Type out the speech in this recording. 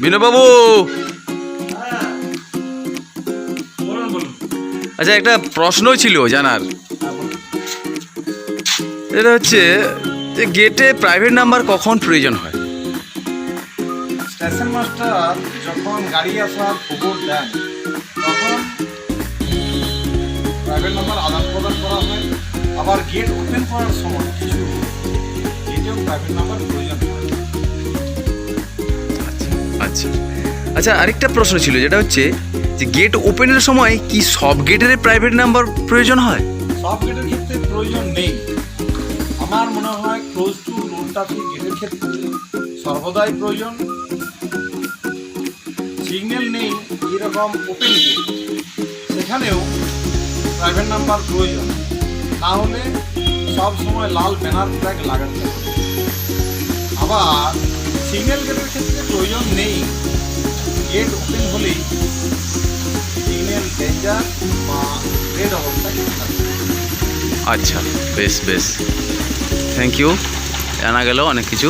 বিনয়বাবু, আচ্ছা একটা প্রশ্ন ছিল জানার। এটা হচ্ছে যে গেটে প্রাইভেট নাম্বার কখন প্রয়োজন হয়? স্টেশন মাস্টার যখন গাড়ি আসার খবর দেন তখন প্রাইভেট নাম্বার আদান প্রদান করা হয়। আবার গেট ওপেন করার সময় কিছু গেটেও প্রাইভেট নাম্বার প্রয়োজন হয়। আচ্ছা আচ্ছা, আরেকটা প্রশ্ন ছিল, যেটা হচ্ছে যে গেট ওপেনের সময় কি সব গেটের প্রাইভেট নাম্বার প্রয়োজন হয়? সব গেটের ক্ষেত্রে প্রয়োজন নেই। আমার মনে হয় ক্লোজ টু রোড ট্রাফিক গেটের ক্ষেত্রে সর্বদাই প্রয়োজন। সিগন্যাল নেই এরকম ওপেন গেট, সেখানেও প্রাইভেট নাম্বার প্রয়োজন। না হলে সব সময় লাল ব্যানার ফ্ল্যাগ লাগাতে হবে। আবার সিগন্যাল গেটের ক্ষেত্রে প্রয়োজন নেই, গেট ওপেন হলেই সিগন্যাল ডেঞ্জার বা রেড অবস্থায় থাকবে। আচ্ছা, বেশ বেশ, থ্যাংক ইউ, জানা গেল অনেক কিছু।